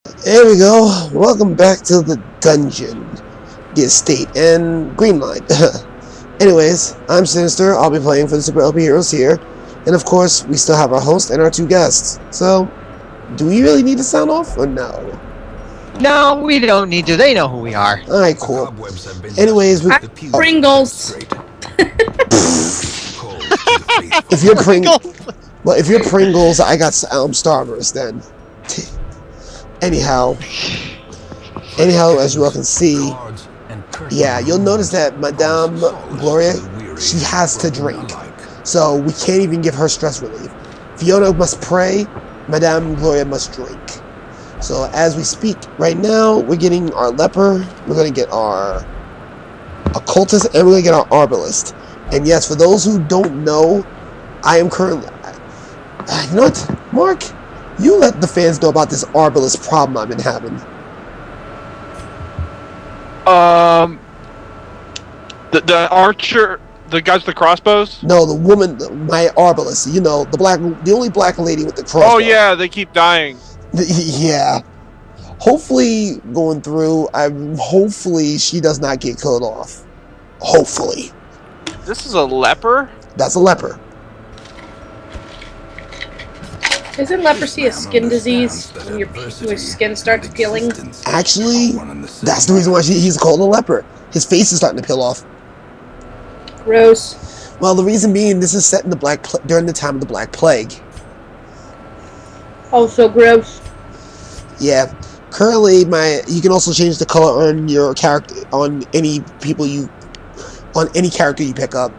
There we go. Welcome back to the dungeon, the estate, and Greenlight. Anyways, I'm Sinister. I'll be playing for the Super LP Heroes here. And of course, we still have our host and our two guests. So, do we really need to sound off or no? No, we don't need to. They know who we are. Alright, cool. Anyways, Pringles. if you're if you're Pringles, I got Starburst then. Anyhow, as you all can see, yeah, you'll notice that Madame Gloria, she has to drink. So we can't even give her stress relief. Fiona must pray, Madame Gloria must drink. So as we speak right now, we're getting our leper, we're going to get our occultist, and we're going to get our arbalist. And yes, for those who don't know, I am currently... You know what, Mark? You let the fans know about this arbalist problem I've been having. The archer, the guys with the crossbows? No, the woman, my arbalist. You know, the only black lady with the crossbow. Oh yeah, they keep dying. Yeah. Hopefully, going through, hopefully she does not get killed off. Hopefully. This is a leper? That's a leper. Isn't leprosy a skin disease when your skin starts peeling? Actually, that's the reason why he's called a leper. His face is starting to peel off. Gross. Well, the reason being, this is set in the during the time of the Black Plague. Oh, so gross. Yeah. Currently, you can also change the color on your character on any character you pick up.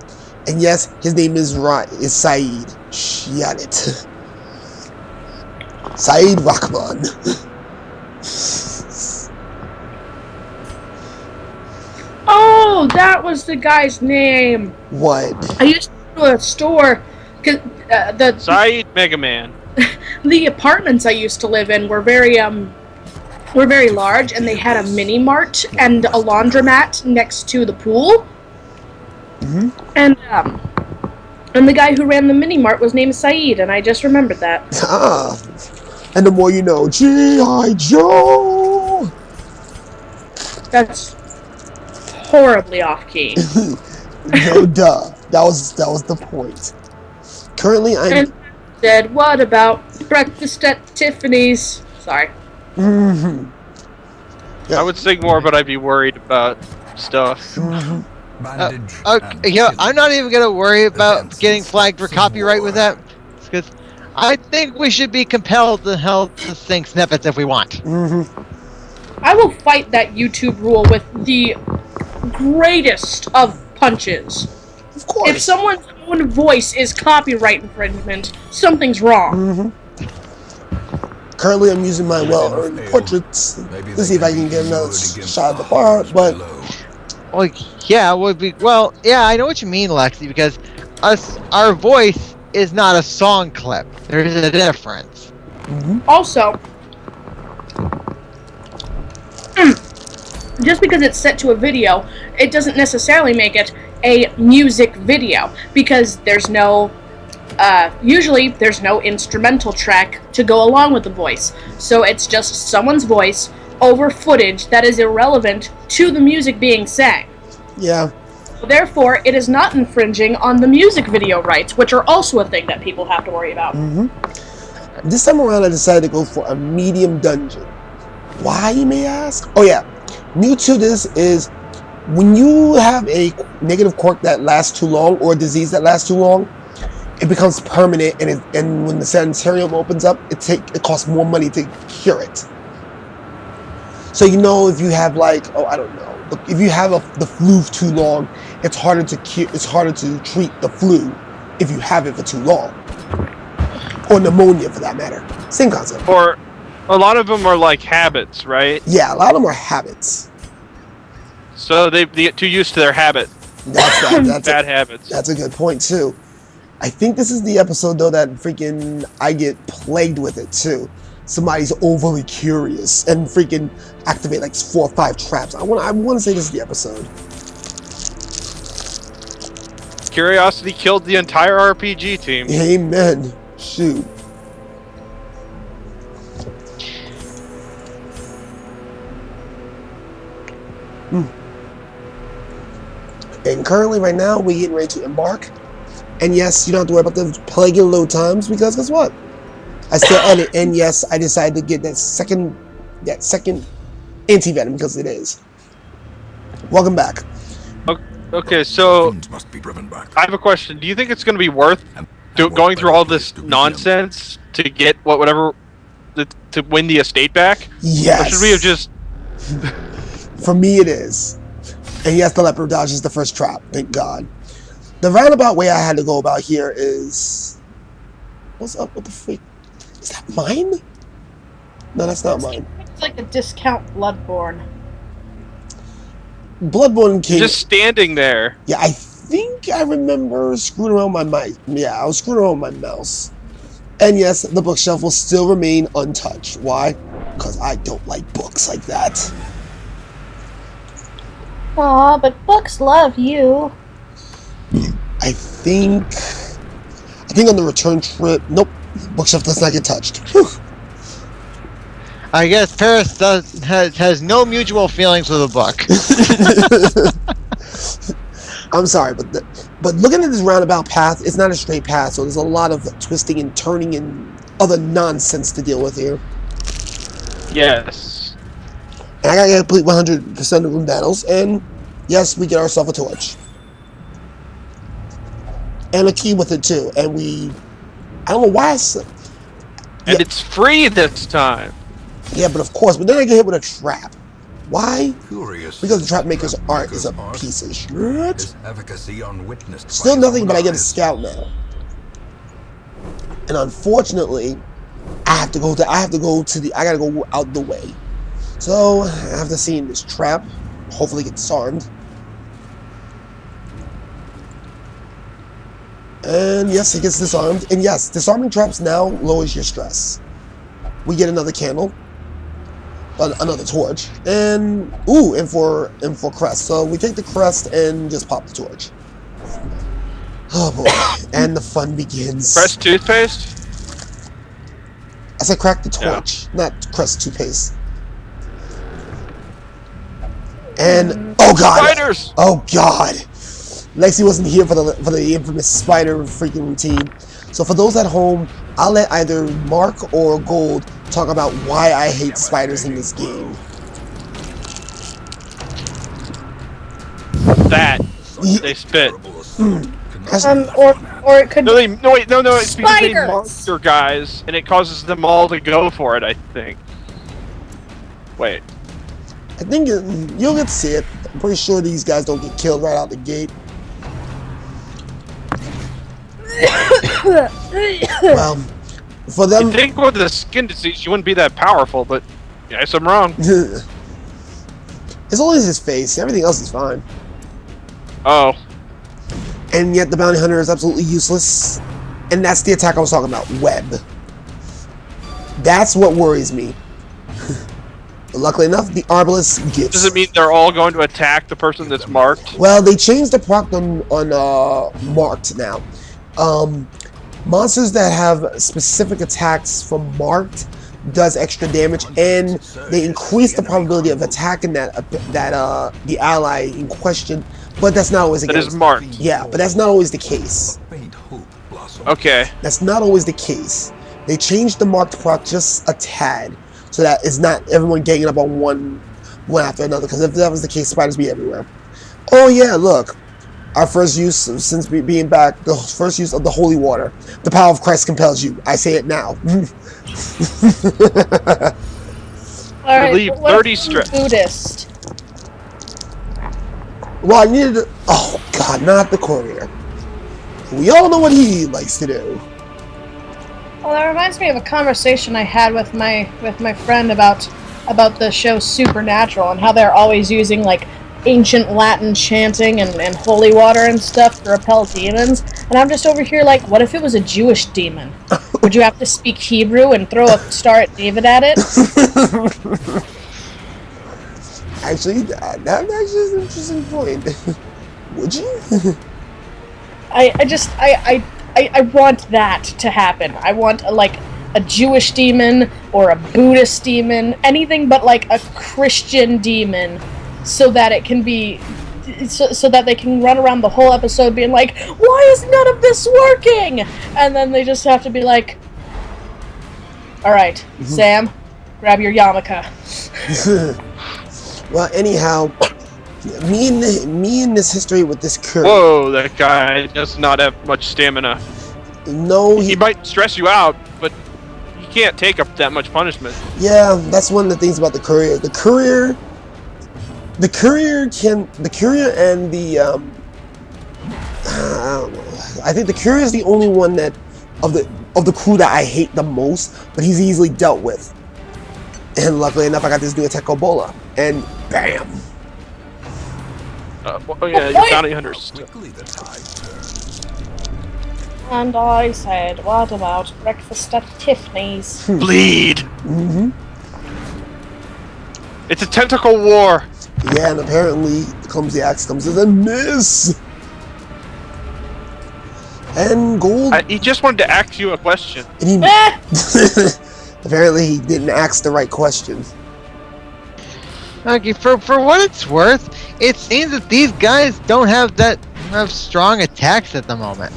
And yes, his name is Saeed. Shut it. Saeed Rahman. Oh, that was the guy's name. What? I used to go to a store, cause Saeed Mega Man. the apartments I used to live in were very large, and they had a mini mart and a laundromat next to the pool. Mm-hmm. And the guy who ran the mini mart was named Saeed, and I just remembered that. Ah. And the more you know, G.I. Joe! That's horribly off-key. No, duh. That was the point. Currently, And said, what about breakfast at Tiffany's? Sorry. Mm-hmm. Yeah. I would sing more, but I'd be worried about stuff. Mm-hmm. I'm not even gonna worry about getting flagged for copyright with that, because I think we should be compelled to help to sing snippets if we want. Mm-hmm. I will fight that YouTube rule with the greatest of punches. Of course. If someone's own voice is copyright infringement, something's wrong. Mm-hmm. Currently, I'm using my well-earned portraits to see if I can get another shot at the bar, but... Well, yeah, yeah, I know what you mean, Lexi, because our voice is not a song clip. There is a difference. Mm-hmm. Also, just because it's set to a video, it doesn't necessarily make it a music video, because there's no, usually there's no instrumental track to go along with the voice. So it's just someone's voice over footage that is irrelevant to the music being sang. Yeah. Therefore, it is not infringing on the music video rights, which are also a thing that people have to worry about. Mm-hmm. This time around, I decided to go for a medium dungeon. Why, you may ask? Oh yeah, new to this is when you have a negative quirk that lasts too long or a disease that lasts too long, it becomes permanent, and when the sanitarium opens up, it costs more money to cure it. So if you have if you have the flu for too long, it's harder to treat the flu if you have it for too long, or pneumonia for that matter. Same concept. Or a lot of them are like habits, right? Yeah, a lot of them are habits. So they get too used to their habit. That's Bad habits. That's a good point too. I think this is the episode though that freaking I get plagued with it too. Somebody's overly curious and freaking activate like 4 or 5 traps. I want to say this is the episode. Curiosity killed the entire RPG team. Amen. Shoot. And currently, right now, we're getting ready to embark. And yes, you don't have to worry about the plaguing load times because guess what? I still edit. And yes, I decided to get that second anti-venom because it is. Welcome back. Okay, so Must be driven back. I have a question. Do you think it's going to be worth going through all this nonsense to get whatever to win the estate back? Yes. Or should we have just? For me, it is. And yes, the leopard dodge is the first trap. Thank God. The roundabout way I had to go about here is. What's up with the freak? Is that mine? No, that's not mine. It's like a discount Bloodborne. Bloodborne came. Just standing there. Yeah, I think I remember screwing around with my mic. Yeah, I was screwing around with my mouse. And yes, the bookshelf will still remain untouched. Why? Because I don't like books like that. Aw, but books love you. I think on the return trip, nope, bookshelf does not get touched. Whew. I guess Paris has no mutual feelings with a book. I'm sorry, but looking at this roundabout path, it's not a straight path, so there's a lot of twisting and turning and other nonsense to deal with here. Yes. And I gotta complete 100% of room battles, and yes, we get ourselves a torch. And a key with it too, and I don't know why And it's free this time. yeah, but of course, but then I get hit with a trap. Why? Curious. Because the trap maker's art is a piece of shit. Is efficacy unwitnessed. Still by nothing, but I get a eyes. scout now. And unfortunately, I gotta go out the way. So after seeing this trap, hopefully get disarmed. And yes, it gets disarmed. And yes, disarming traps now lowers your stress. We get another candle, another torch, and for crest. So we take the crest and just pop the torch. Oh boy, and the fun begins. Fresh toothpaste? I said crack the torch, not crest toothpaste. And oh god, Spiders! oh god, Lexi wasn't here for the infamous spider freaking routine. So for those at home, I'll let either Mark or Gold talk about why I hate spiders in this game. That. They spit. Or it could No, it's because they Spiders! monster guys, and it causes them all to go for it, I think. Wait. I think you'll get to see it. I'm pretty sure these guys don't get killed right out the gate. Well, for them, I think with the skin disease, you wouldn't be that powerful, but yes, I'm wrong. it's only his face. Everything else is fine. Oh. And yet the bounty hunter is absolutely useless. And that's the attack I was talking about, web. That's what worries me. But luckily enough, the Arbalest gets. Does it mean they're all going to attack the person that's marked? Well, they changed the proc on marked now. Monsters that have specific attacks from marked does extra damage, and they increase the probability of attacking the ally in question. But that's not always the That case. is marked. Yeah, but that's not always the case. Faint hope blossom. Okay. That's not always the case. They changed the marked proc just a tad, so that it's not everyone ganging up on one after another. Because if that was the case, spiders be everywhere. Oh yeah, look. Our first use since being back, the first use of the holy water. The power of Christ compels you. I say it now. All right, Relieve but what 30 if I'm stress. Buddhist. Well, I needed to, oh god, not the courier. We all know what he likes to do. Well, that reminds me of a conversation I had with my friend about the show Supernatural and how they're always using like ancient Latin chanting and holy water and stuff to repel demons. And I'm just over here like, what if it was a Jewish demon? Would you have to speak Hebrew and throw a Star at David at it? Actually, that actually is an interesting point. Would you? I want that to happen. I want a Jewish demon or a Buddhist demon, anything but like a Christian demon so that it can be so that they can run around the whole episode being like, why is none of this working? And then they just have to be like, all right, Sam, grab your yarmulke. Well, anyhow, me in this history with this Curry. Whoa, that guy does not have much stamina. No, He might stress you out, but he can't take up that much punishment. yeah, that's one of the things about the Courier. The Courier and the I don't know. I think the Courier is the only one that of the crew that I hate the most, but he's easily dealt with. And luckily enough, I got this new attack Ebola, and bam. Oh yeah, your bounty hunters. Quickly the tide turns. And I said, what about breakfast at Tiffany's? Bleed. Mm-hmm. It's a tentacle war. Yeah, and apparently the clumsy axe comes as a miss. And gold. He just wanted to ask you a question. And he, Eh! apparently he didn't ask the right question. Okay, for what it's worth, it seems that these guys don't have strong attacks at the moment.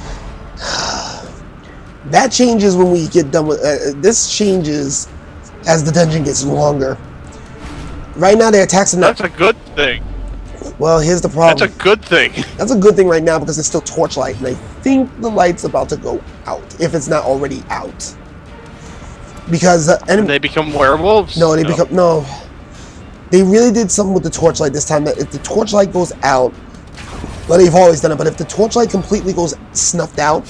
That changes when we get done with. This changes as the dungeon gets longer. Right now, their attacks are not. That's a good thing. Well, here's the problem. That's a good thing. That's a good thing right now because it's still torchlight, and I think the light's about to go out if it's not already out. Because And they become werewolves? no, they become no. They really did something with the torchlight this time. That if the torchlight goes out, well, they've always done it. But if the torchlight completely goes snuffed out,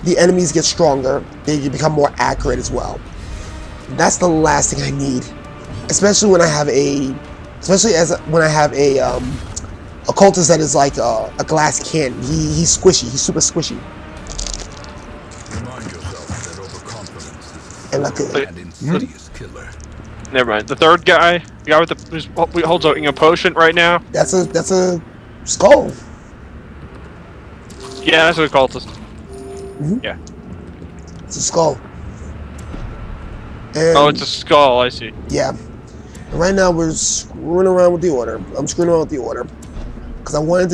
the enemies get stronger. They become more accurate as well. That's the last thing I need, especially when I have a occultist that is like a glass cannon. He's squishy. He's super squishy. Remind yourself that overconfidence is And like an insidious killer. Never mind. The third guy, the guy with who holds a potion right now. that's a skull. Yeah, that's what occultist. Yeah. It's a skull. And Oh, it's a skull. I see. yeah. And right now we're screwing around with the order. I'm screwing around with the order because I wanted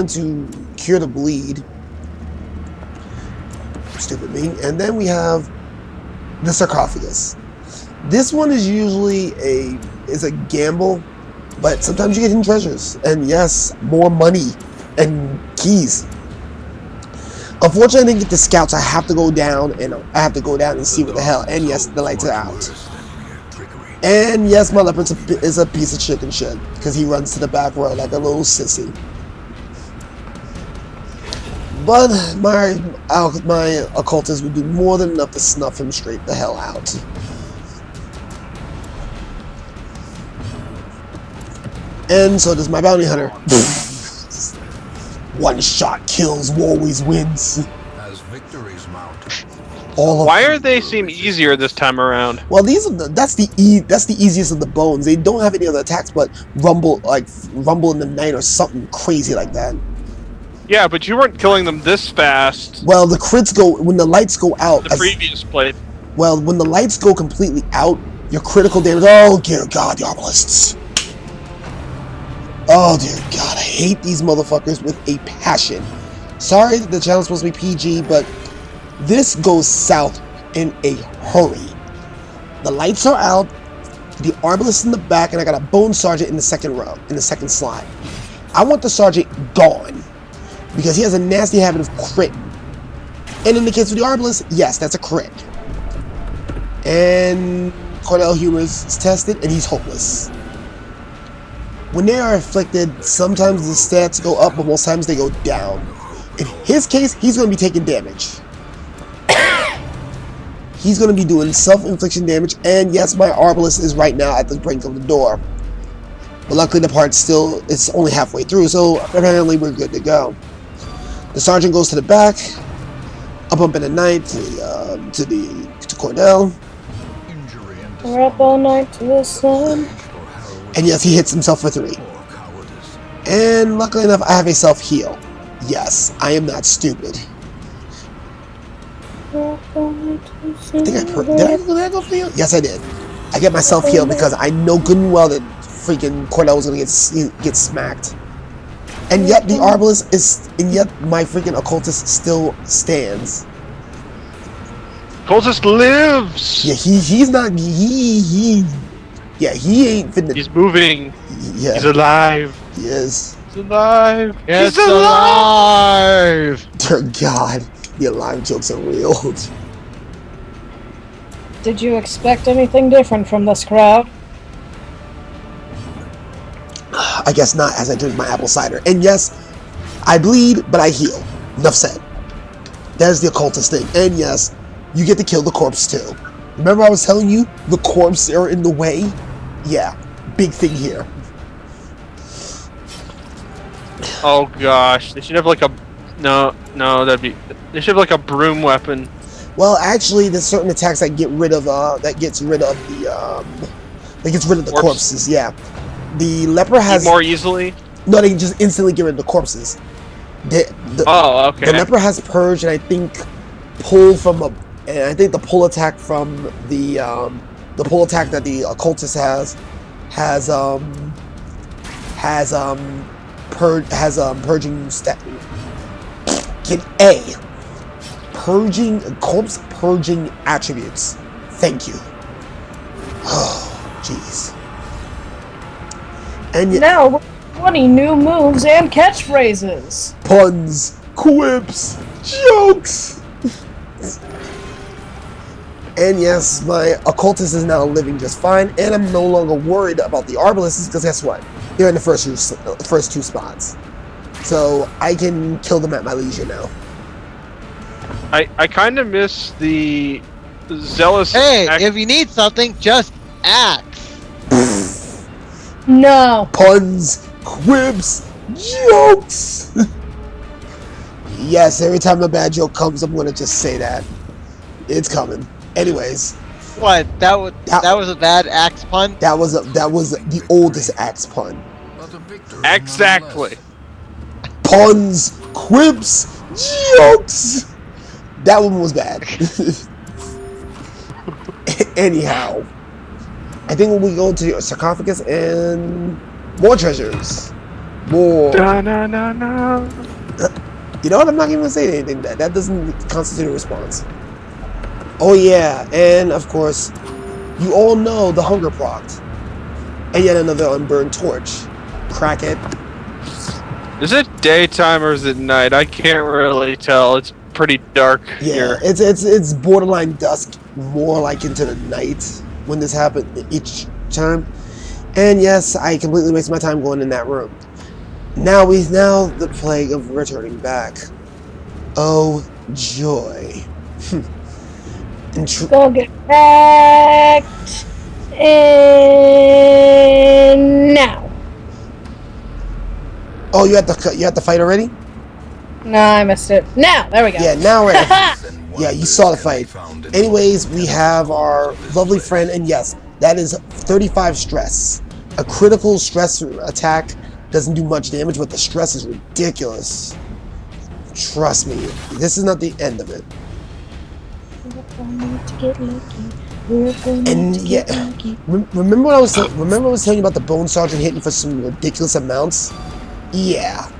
to cure the bleed. Stupid me. And then we have the sarcophagus. This one is usually a gamble, but sometimes you get hidden treasures, and yes, more money and keys. Unfortunately, I didn't get the scouts. I have to go down and see what the hell. And yes, the lights are out. Worse than mere trickery. And yes, my leopard is a piece of chicken shit because he runs to the back row like a little sissy. But my occultist would do more than enough to snuff him straight the hell out. And so does my bounty hunter. One shot kills, always wins. As victories mount, All of Why are they seem easier this time around? Well, that's the easiest of the bones. They don't have any other attacks but rumble in the night or something crazy like that. Yeah, but you weren't killing them this fast. Well, the crits go when the lights go out. The previous play. Well, when the lights go completely out, your critical damage. Oh dear God, the arbalists. Oh dear God, I hate these motherfuckers with a passion. Sorry that the channel's supposed to be PG, but this goes south in a hurry. The lights are out, the arbalist in the back, and I got a bone sergeant in the second row, in the second slide. I want the sergeant gone because he has a nasty habit of critting. And in the case of the arbalist, yes, that's a crit. And Cordell Humors is tested, and he's hopeless. When they are afflicted, sometimes the stats go up, but most times they go down. In his case, he's going to be taking damage. He's going to be doing self-infliction damage, and yes, my arbalist is right now at the brink of the door. But luckily the part's it's only halfway through, so apparently we're good to go. The sergeant goes to the back, up in the night to Cordell. injury and We're up all night to the sun. And yes, he hits himself for 3. or cowardice. And luckily enough, I have a self-heal. Yes, I am not stupid. I think did I go for the heal? Yes, I did. I get my self-heal because I know good and well that freaking Cornell was gonna get smacked. And yet the Arbalest is, and yet my freaking occultist still stands. Cultist lives. Yeah, he's not he ain't finna. He's moving. Yeah, He's alive. he is. He's alive. It's He's alive! Dear God, the alive jokes are real. Did you expect anything different from this crowd? I guess not, as I drink my apple cider. And yes, I bleed, but I heal. Enough said. There's the occultist thing. And yes, you get to kill the corpse too. Remember I was telling you the corpse are in the way? Yeah, big thing here. Oh gosh, they should have like a no. They should have like a broom weapon. Well, actually, there's certain attacks that get rid of the corpses. Yeah, the leper has more easily. No, they can just instantly get rid of the corpses. Oh, okay. The leper has purge, and I think pull from a. And I think the pull attack from the pull attack that the occultist has purging stat. Get A. Purging corpse purging attributes. Thank you. Oh, jeez. And Now, with 20 new moves and catchphrases. puns, quips, jokes. And yes, my occultist is now living just fine, and I'm no longer worried about the Arbalists because guess what? They're in the first two spots, so I can kill them at my leisure now. I kind of miss the zealous. Hey, if you need something, just ask. No. Puns, quips, jokes. Yes, every time a bad joke comes, I'm gonna just say that. It's coming. Anyways, What? That was a bad axe pun? that was the oldest axe pun. But a victory Exactly. Puns, quips, jokes. That one was bad. Anyhow, I think when we go to the sarcophagus and more treasures, more. Da-na-na-na. You know what? I'm not even gonna say anything. That doesn't constitute a response. Oh yeah, and of course, you all know the hunger proct, and yet another unburned torch. Crack it. Is it daytime or is it night? I can't really tell. It's pretty dark Yeah, here. it's borderline dusk, more like into the night when this happened each time. And yes, I completely wasted my time going in that room. Now the plague of returning back. Oh joy. Go get wrecked. And now. Oh, you have to fight already? No, I missed it. Now, there we go. Yeah, now we're. Yeah, you saw the fight. Anyways, we have our lovely friend, and yes, that is 35 stress. A critical stress attack doesn't do much damage, but the stress is ridiculous. Trust me, this is not the end of it. And yeah, remember what I was telling you about the Bone Sergeant hitting for some ridiculous amounts? Yeah,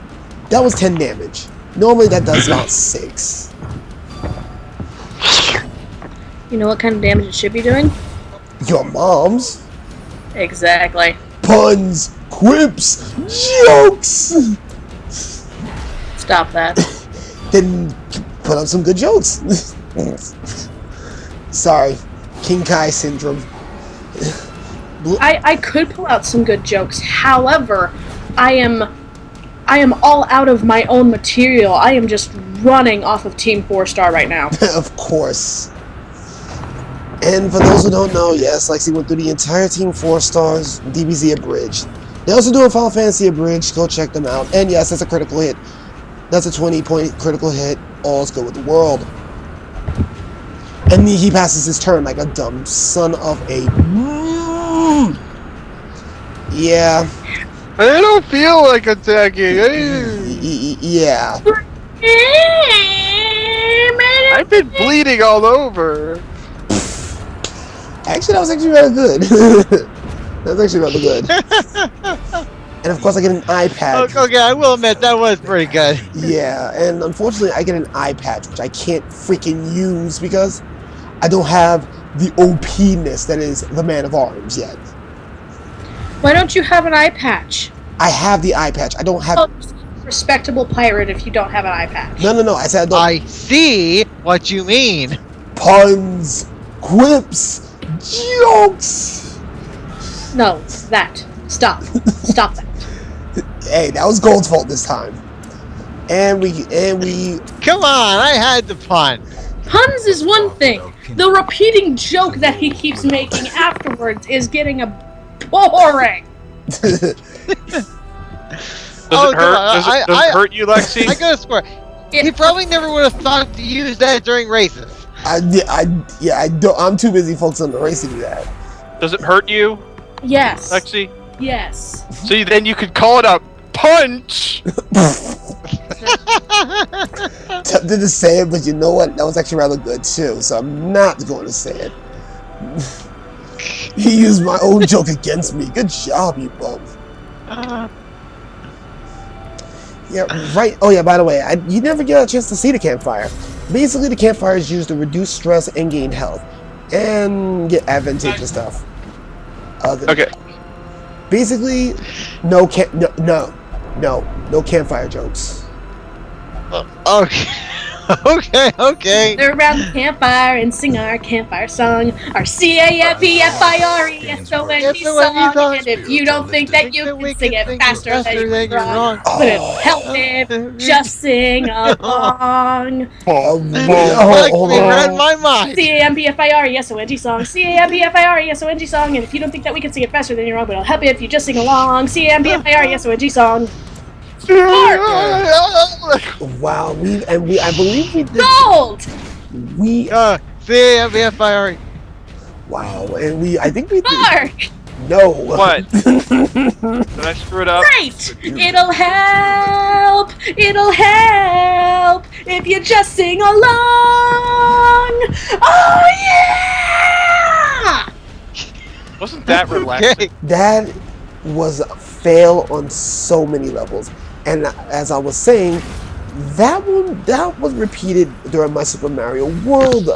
that was 10 damage. Normally that does about 6. You know what kind of damage it should be doing? Your mom's Exactly. puns, quips, jokes. Stop that. Then put up some good jokes. Sorry, King Kai syndrome. I could pull out some good jokes. However, I am all out of my own material. I am just running off of Team 4-Star right now. Of course. And for those who don't know, yes, Lexi went through the entire Team 4 Stars DBZ Abridged. They also do a Final Fantasy Abridged. Go check them out. And yes, that's a critical hit. That's a 20-point critical hit. All's good with the world. And he passes his turn like a dumb son of a... Yeah. I don't feel like attacking. Yeah. I've been bleeding all over. Actually, that was actually rather good. That's actually rather good. And of course, I get an eye patch. Okay, I will admit that was pretty good. Yeah, and unfortunately, I get an eye patch, which I can't freaking use because I don't have the OP-ness that is the Man of Arms yet. Why don't you have an eye patch? I have the eye patch. I don't have. Oh, respectable pirate if you don't have an eye patch. No. I said I don't. I see what you mean. Puns, quips, jokes. No, that. Stop. Stop that. Hey, that was Gold's fault this time. And we. Come on, I had the pun. Puns is one thing. The repeating joke that he keeps making afterwards is getting boring. Does it Oh, hurt? come on, Does it I- hurt you, Lexi? I gotta swear, he probably never would have thought to use that during races. I don't. I'm too busy focused on the race to do that. Does it hurt you, Yes. Lexi? Yes. See, then you could call it a punch. Tempted to say it, but you know what? That was actually rather good too. So I'm not going to say it. He used my own joke against me. Good job, you both. Yeah, right. Oh yeah, by the way, you never get a chance to see the campfire. Basically, the campfire is used to reduce stress and gain health, and get advantageous stuff. Okay. Basically, no campfire jokes. Okay. Okay. They're around the campfire and sing our campfire song, our CAMPFIRE song. And if you don't think that you can sing it faster than you're wrong, but it'll help if just sing along. Hold read on. my mind. CAMPFIRE SONG song, CAMPFIRE SONG song. And if you don't think that we can sing it faster than you're wrong, but it'll help you if you just sing along. CAMPFIRE SONG song. Wow, I believe we did. Gold! We CMBFIRE. wow, and I think we did. Mark! No. What? Did I screw it up? Great! It'll help if you just sing along! Oh yeah! Wasn't that relaxing? Okay. That was a fail on so many levels. And as I was saying, that was repeated during my Super Mario World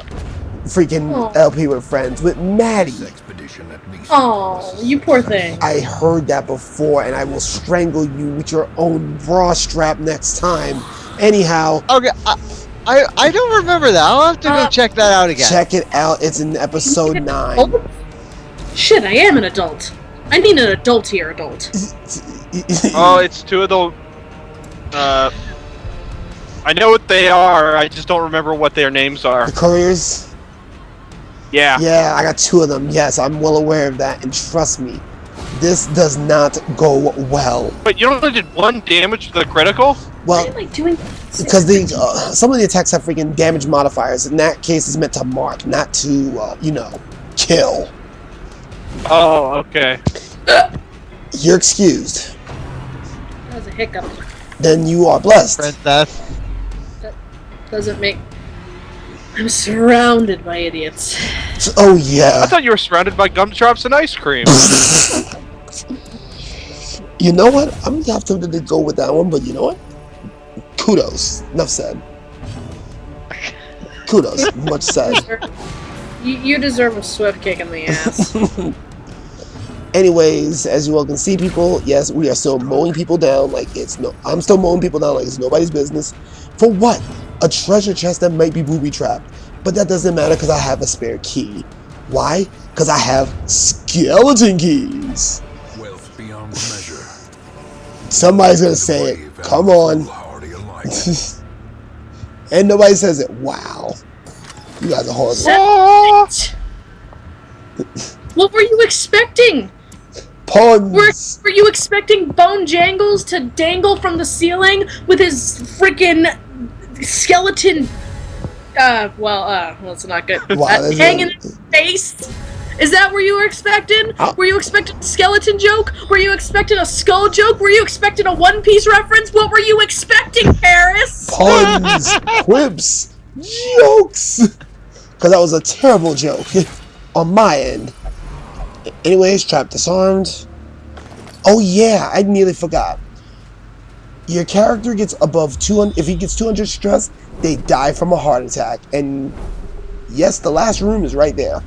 freaking LP with friends with Maddie. Expedition at least. Oh, you poor thing. I heard that before, and I will strangle you with your own bra strap next time. Anyhow, Okay. I don't remember that. I'll have to go check that out again. check it out. It's in episode 9. Oh, shit, I am an adult. I need an adult here, adult. Oh, it's two of the. I know what they are. I just don't remember what their names are. The couriers. Yeah. Yeah, I got 2 of them. Yes, I'm well aware of that, and trust me, this does not go well. But you only did 1 damage to the critical. Well, Why am I doing because some of the attacks have freaking damage modifiers. In that case, it's meant to mark, not to kill. Oh, okay. You're excused. That was a hiccup. Then you are blessed. Princess. Doesn't make... I'm surrounded by idiots. Oh I yeah. thought you were surrounded by gumdrops and ice cream. You know what? I'm not tempted to go with that one, but you know what? Kudos. Enough said. Kudos. Much said. You deserve a swift kick in the ass. Anyways, as you all can see, people, yes, we are still mowing people down like I'm still mowing people down like it's nobody's business. For what? A treasure chest that might be booby trapped. But that doesn't matter because I have a spare key. Why? Because I have skeleton keys. Wealth beyond measure. Somebody's gonna say it. Come on. Foolhardy alike. And nobody says it. Wow. You guys are horrible. What were you expecting? Puns. Were you expecting Bone Jangles to dangle from the ceiling with his freaking skeleton? Well, it's not good. Wow, that's Hanging in his face. Is that what you were expecting? Were you expecting a skeleton joke? Were you expecting a skull joke? Were you expecting a One Piece reference? What were you expecting, Paris? Puns. Quips. Jokes. Because that was a terrible joke on my end. Anyways, trap disarmed. Oh yeah, I nearly forgot. Your character gets above 200. If he gets 200 stress, they die from a heart attack. And yes, the last room is right there.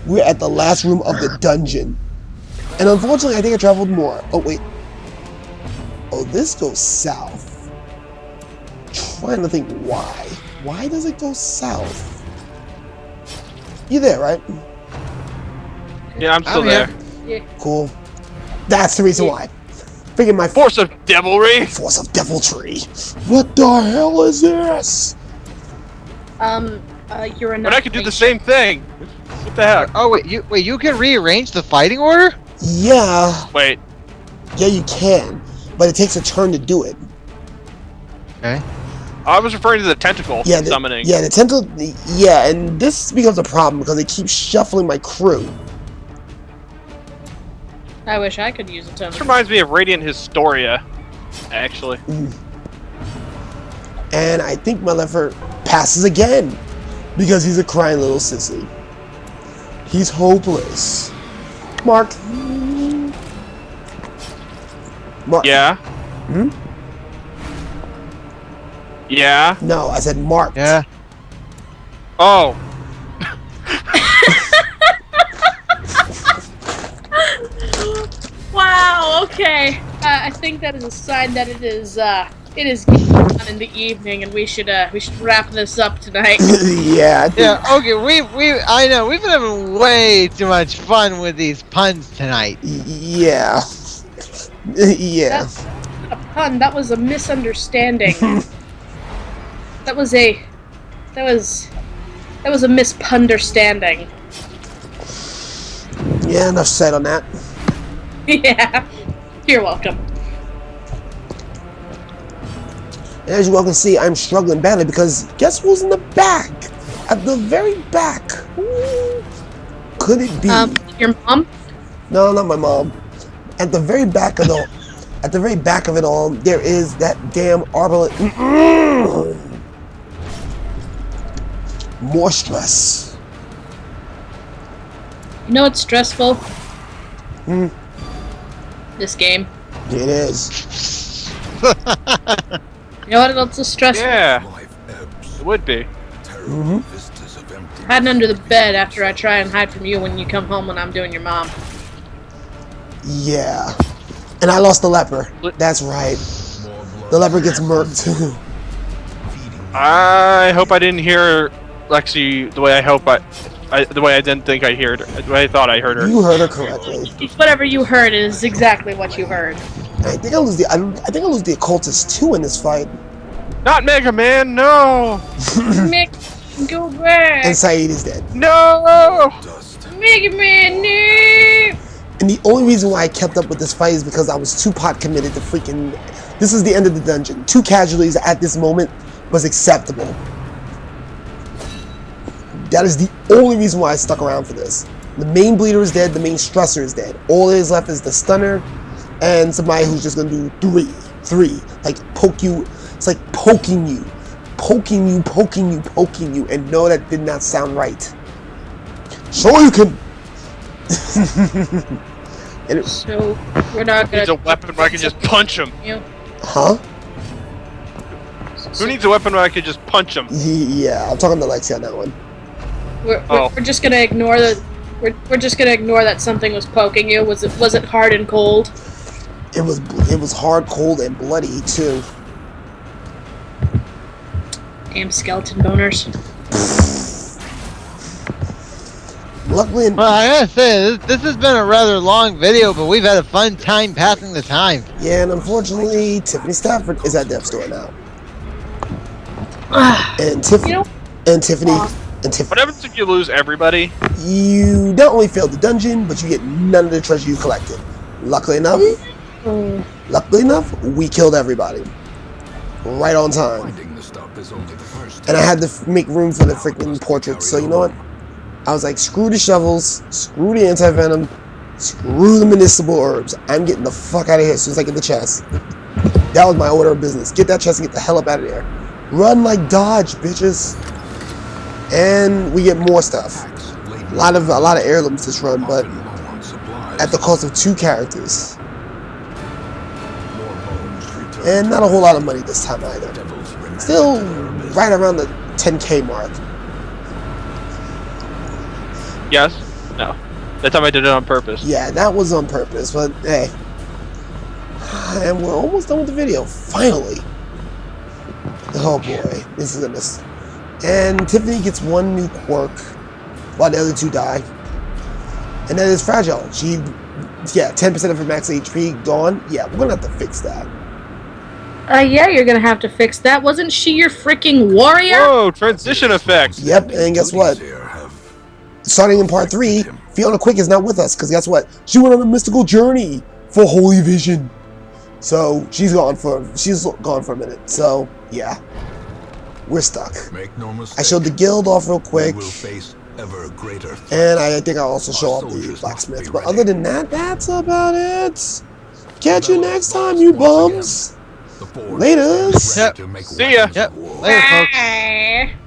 We're at the last room of the dungeon. And unfortunately, I think I traveled more. Oh, wait. Oh, this goes south. Trying to think why. Why does it go south? You there, right? Yeah, I'm still I'm here. there. Cool. That's the reason why. Freaking my Force of devilry. force of deviltry. What the hell is this? You're a But I could do the same thing. What the heck? Oh wait, you can rearrange the fighting order? Yeah, Wait. yeah, you can, but it takes a turn to do it. Okay. I was referring to the tentacle Yeah, summoning. yeah, the tentacle. Yeah, and this becomes a problem because they keep shuffling my crew. I wish I could use a This tentacle. reminds me of Radiant Historia, actually. And I think my leopard passes again because he's a crying little sissy. He's hopeless. Mark. Mark. Yeah. Hmm? Yeah. No, I said Mark. Yeah. Oh. Wow. Okay. I think that is a sign that it is getting on in the evening, and we should wrap this up tonight. Yeah. I think- Yeah, okay, I know, we've been having way too much fun with these puns tonight. Yeah. Yeah. That's not a pun. That was a misunderstanding. that was a misunderstanding. Yeah, enough said on that. Yeah. You're welcome. As you all can see, I'm struggling badly because guess who's in the back? At the very back. Who could it be? Your mom? No, not my mom. At the very back of it all, there is that damn arbalest. More stress. You know what's stressful? Hmm. This game. It is. You know what else is stressful? Yeah. Life ebbs. It would be. Terrible vistas of empty. Hiding under the bed after I try and hide from you when you come home when I'm doing your mom. Yeah. And I lost the leper. That's right. More blood. The leper gets murked. Feeding I hope I didn't hear Lexi the way the way I didn't think I heard her. The way I thought I heard her. You heard her correctly. Whatever you heard is exactly what you heard. I think I lose the occultist too in this fight. Not Mega Man, no! Mick, go back. And Saeed is dead. No! dust. Mega Man, no! And the only reason why I kept up with this fight is because I was too pot committed to freaking. This is the end of the dungeon. 2 casualties at this moment was acceptable. That is the only reason why I stuck around for this. The main bleeder is dead, the main stressor is dead. All that is left is the stunner and somebody who's just gonna do three. Like poke you. It's like poking you. Poking you. And no, that did not sound right. Sure you can. And it, So, we're not Who needs a gonna. weapon where I can just punch him? You. huh? Who needs a weapon where I can just punch him? Yeah, I'm talking to Lexi on that one. We're just gonna ignore the. We're just gonna ignore that something was poking you. Was it hard and cold? It was hard, cold, and bloody too. Damn skeleton boners. Luckily, Well, I gotta say, this has been a rather long video, but we've had a fun time passing the time. yeah, and unfortunately, Tiffany Stafford is at death's door now. And Tiffany, You know. and Tiffany, and Tiffany, What happens if you lose everybody? you not only failed the dungeon, but you get none of the treasure you collected. Luckily enough, we killed everybody. Right on time. Finding the stuff is only the first. And I had to make room for the freaking portraits, so you know what? I was like, screw the shovels, screw the anti-venom, screw the municipal herbs. I'm getting the fuck out of here as soon as I get the chest. That was my order of business. Get that chest and get the hell up out of there. Run like Dodge, bitches. And we get more stuff. Packs laden A lot of heirlooms this run, but Often low on supplies. at the cost of 2 characters. More bones return And not a whole lot of money this time either. Devils remain Still to their abyss. right around the 10k mark. Yes. No. That time I did it on purpose. Yeah, that was on purpose, but hey. And we're almost done with the video, finally. Oh boy, this is a miss. And Tiffany gets 1 new quirk, while the other 2 die. And that is Fragile. She, yeah, 10% of her max HP gone. Yeah, we're gonna have to fix that. Yeah, you're gonna have to fix that. Wasn't she your freaking warrior? Whoa! Transition effect. Yep, and guess what? Here have Starting in part 3, Fiona Quick is not with us, because guess what? She went on a mystical journey for Holy Vision. So she's gone for a minute. So yeah, we're stuck. make no mistake. I showed the guild off real we quick, will face ever greater threats. and I think I'll also show Our off the soldiers must blacksmith. be But ready. other than that, that's about it. Catch you next time, you bums. The forge Laters. stands ready Yep. to make See ya. weapons Yep. of war. Later, folks. Bye.